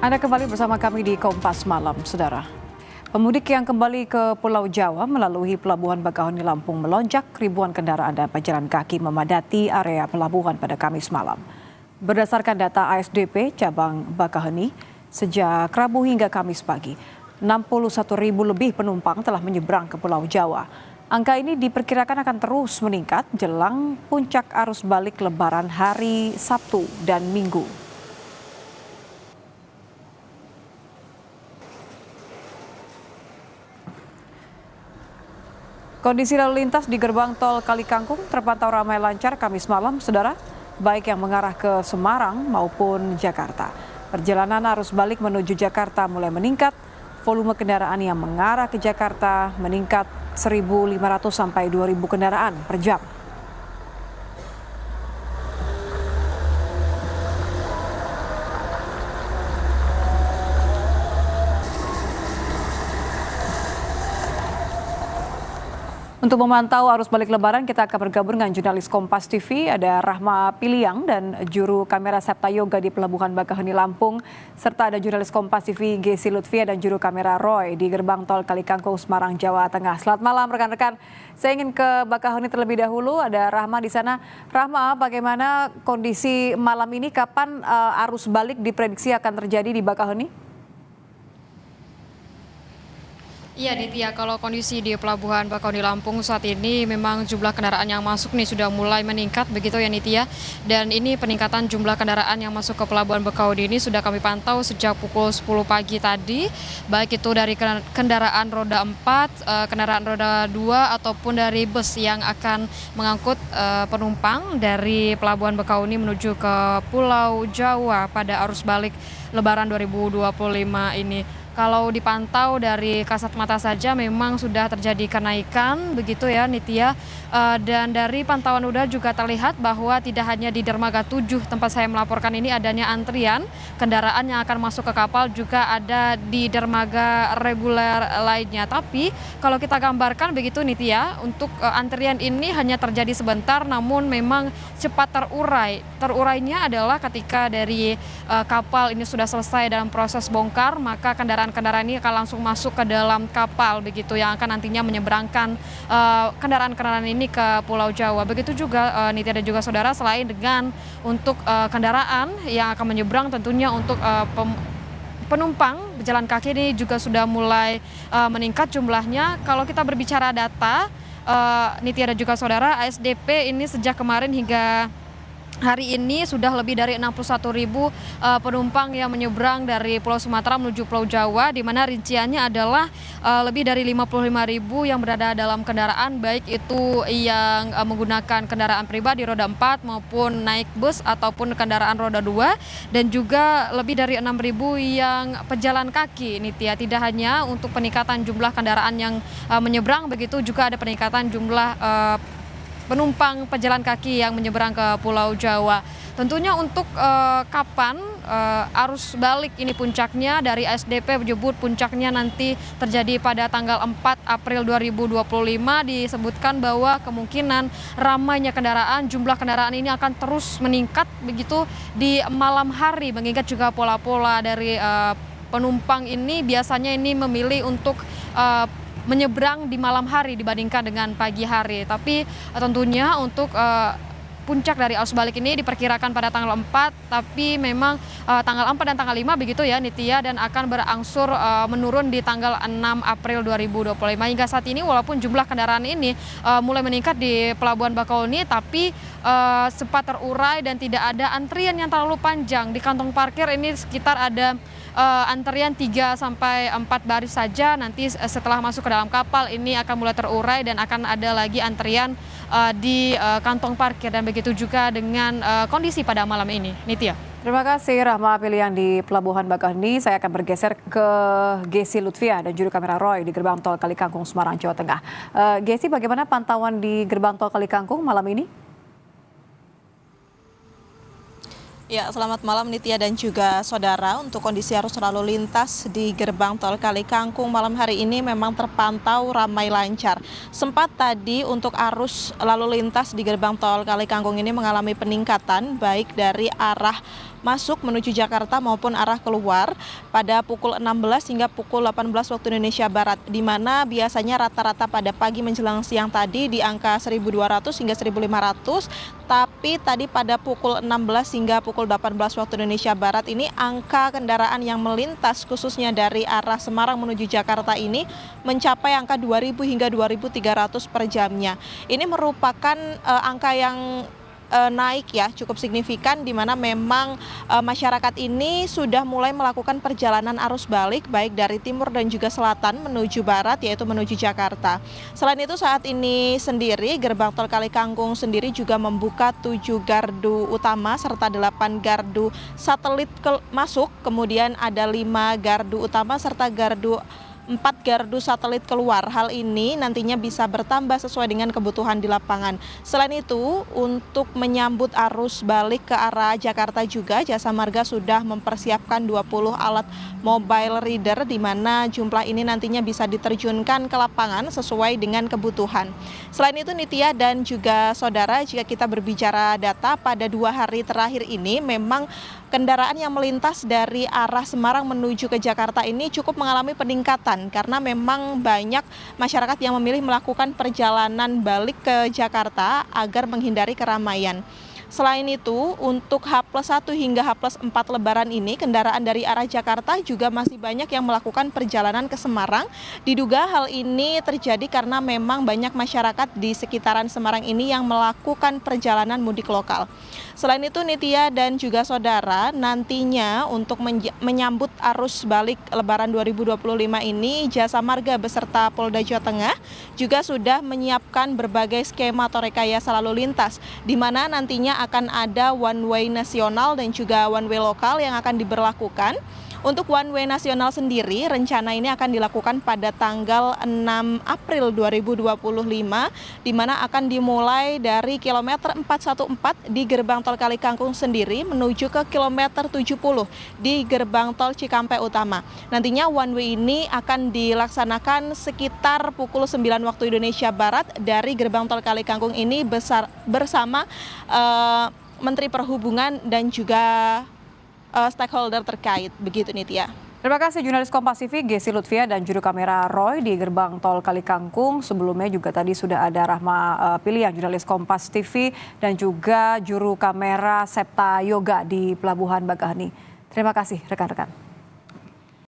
Anda kembali bersama kami di Kompas Malam, Saudara. Pemudik yang kembali ke Pulau Jawa melalui Pelabuhan Bakahuni Lampung melonjak, ribuan kendaraan dan pejalan kaki memadati area pelabuhan pada Kamis malam. Berdasarkan data ASDP cabang Bakahuni, sejak Rabu hingga Kamis pagi, 61.000 lebih penumpang telah menyeberang ke Pulau Jawa. Angka ini diperkirakan akan terus meningkat jelang puncak arus balik Lebaran hari Sabtu dan Minggu. Kondisi lalu lintas di gerbang tol Kalikangkung terpantau ramai lancar Kamis malam, Saudara, baik yang mengarah ke Semarang maupun Jakarta. Perjalanan arus balik menuju Jakarta mulai meningkat, volume kendaraan yang mengarah ke Jakarta meningkat 1.500 sampai 2.000 kendaraan per jam. Untuk memantau arus balik Lebaran, kita akan bergabung dengan jurnalis Kompas TV, ada Rahma Piliang dan juru kamera Septa Yoga di Pelabuhan Bakahuni Lampung, serta ada jurnalis Kompas TV Gesi Lutfia dan juru kamera Roy di gerbang tol Kalikangkung Semarang, Jawa Tengah. Selamat malam rekan-rekan. Saya ingin ke Bakahuni terlebih dahulu, ada Rahma di sana. Rahma, bagaimana kondisi malam ini? Kapan arus balik diprediksi akan terjadi di Bakahuni? Iya Nitya, kalau kondisi di Pelabuhan Bakahuni Lampung saat ini memang jumlah kendaraan yang masuk nih sudah mulai meningkat begitu ya Nitya. Dan ini peningkatan jumlah kendaraan yang masuk ke Pelabuhan Bakahuni ini sudah kami pantau sejak pukul 10 pagi tadi. Baik itu dari kendaraan roda 4, kendaraan roda 2 ataupun dari bus yang akan mengangkut penumpang dari Pelabuhan Bakahuni menuju ke Pulau Jawa pada arus balik Lebaran 2025 ini. Kalau dipantau dari kasat mata saja memang sudah terjadi kenaikan begitu ya Nitya. Dan dari pantauan udara juga terlihat bahwa tidak hanya di dermaga 7 tempat saya melaporkan ini adanya antrian kendaraan yang akan masuk ke kapal, juga ada di dermaga reguler lainnya. Tapi kalau kita gambarkan begitu Nitya, untuk antrian ini hanya terjadi sebentar namun memang cepat terurai. Terurainya adalah ketika dari kapal ini sudah selesai dalam proses bongkar, maka kendaraan ini akan langsung masuk ke dalam kapal begitu yang akan nantinya menyeberangkan kendaraan-kendaraan ini ke Pulau Jawa. Begitu juga Nitya dan juga saudara, selain dengan untuk kendaraan yang akan menyeberang, tentunya untuk penumpang pejalan kaki ini juga sudah mulai meningkat jumlahnya. Kalau kita berbicara data Nitya dan juga saudara, ASDP ini sejak kemarin hingga hari ini sudah lebih dari 61.000 penumpang yang menyeberang dari Pulau Sumatera menuju Pulau Jawa, di mana rinciannya adalah lebih dari 55.000 yang berada dalam kendaraan, baik itu yang menggunakan kendaraan pribadi roda 4 maupun naik bus ataupun kendaraan roda 2, dan juga lebih dari 6.000 yang pejalan kaki. Nitya, tidak hanya untuk peningkatan jumlah kendaraan yang menyeberang, begitu juga ada peningkatan jumlah penumpang pejalan kaki yang menyeberang ke Pulau Jawa. Tentunya untuk kapan arus balik ini puncaknya, dari ASDP menyebut puncaknya nanti terjadi pada tanggal 4 April 2025. Disebutkan bahwa kemungkinan ramainya kendaraan, jumlah kendaraan ini akan terus meningkat begitu di malam hari, mengingat juga pola-pola dari penumpang ini biasanya ini memilih untuk menyeberang di malam hari dibandingkan dengan pagi hari. Tapi tentunya untuk puncak dari arus balik ini diperkirakan pada tanggal 4, tapi memang tanggal 4 dan tanggal 5 begitu ya Nitya, dan akan berangsur menurun di tanggal 6 April 2025. Hingga saat ini walaupun jumlah kendaraan ini mulai meningkat di Pelabuhan Bakahuni, tapi sempat terurai dan tidak ada antrian yang terlalu panjang. Di kantong parkir ini sekitar ada antrian 3 sampai 4 baris saja. Nanti setelah masuk ke dalam kapal ini akan mulai terurai dan akan ada lagi antrian di kantong parkir, dan begitu juga dengan kondisi pada malam ini. Nitya. Terima kasih Rahma Piliang di Pelabuhan Bakahuni. Saya akan bergeser ke Gesi Lutfia dan juru kamera Roy di gerbang tol Kalikangkung Semarang, Jawa Tengah. Gesi, bagaimana pantauan di gerbang tol Kalikangkung malam ini? Ya, selamat malam Nitya dan juga saudara. Untuk kondisi arus lalu lintas di gerbang tol Kalikangkung malam hari ini memang terpantau ramai lancar. Sempat tadi untuk arus lalu lintas di gerbang tol Kalikangkung ini mengalami peningkatan baik dari arah masuk menuju Jakarta maupun arah keluar pada pukul 16 hingga pukul 18 waktu Indonesia Barat, di mana biasanya rata-rata pada pagi menjelang siang tadi di angka 1.200 hingga 1.500, tapi tadi pada pukul 16 hingga pukul 18 waktu Indonesia Barat ini angka kendaraan yang melintas khususnya dari arah Semarang menuju Jakarta ini mencapai angka 2.000 hingga 2.300 per jamnya. Ini merupakan angka yang naik ya, cukup signifikan, di mana memang masyarakat ini sudah mulai melakukan perjalanan arus balik baik dari timur dan juga selatan menuju barat, yaitu menuju Jakarta. Selain itu saat ini sendiri gerbang tol Kali Kangkung sendiri juga membuka 7 gardu utama serta 8 gardu satelit masuk, kemudian ada 5 gardu utama serta 4 gardu satelit keluar. Hal ini nantinya bisa bertambah sesuai dengan kebutuhan di lapangan. Selain itu, untuk menyambut arus balik ke arah Jakarta juga, Jasa Marga sudah mempersiapkan 20 alat mobile reader, di mana jumlah ini nantinya bisa diterjunkan ke lapangan sesuai dengan kebutuhan. Selain itu Nitya dan juga saudara, jika kita berbicara data pada 2 hari terakhir ini, memang kendaraan yang melintas dari arah Semarang menuju ke Jakarta ini cukup mengalami peningkatan karena memang banyak masyarakat yang memilih melakukan perjalanan balik ke Jakarta agar menghindari keramaian. Selain itu, untuk H+1 hingga H+4 Lebaran ini, kendaraan dari arah Jakarta juga masih banyak yang melakukan perjalanan ke Semarang. Diduga hal ini terjadi karena memang banyak masyarakat di sekitaran Semarang ini yang melakukan perjalanan mudik lokal. Selain itu Nitya dan juga saudara, nantinya untuk menyambut arus balik Lebaran 2025 ini, Jasa Marga beserta Polda Jawa Tengah juga sudah menyiapkan berbagai skema atau rekayasa lalu lintas, di mana nantinya akan ada one way nasional dan juga one way lokal yang akan diberlakukan. Untuk one way nasional sendiri, rencana ini akan dilakukan pada tanggal 6 April 2025, di mana akan dimulai dari kilometer 414 di gerbang tol Kali Kangkung sendiri menuju ke kilometer 70 di gerbang tol Cikampek Utama. Nantinya one way ini akan dilaksanakan sekitar pukul 9 waktu Indonesia Barat dari gerbang tol Kali Kangkung ini bersama Menteri Perhubungan dan juga stakeholder terkait, begitu Nitya. Terima kasih jurnalis Kompas TV Gesi Lutfia dan juru kamera Roy di gerbang tol Kali Kangkung. Sebelumnya juga tadi sudah ada Rahma Piliang, jurnalis Kompas TV, dan juga juru kamera Septa Yoga di Pelabuhan Bakaheni. Terima kasih rekan-rekan.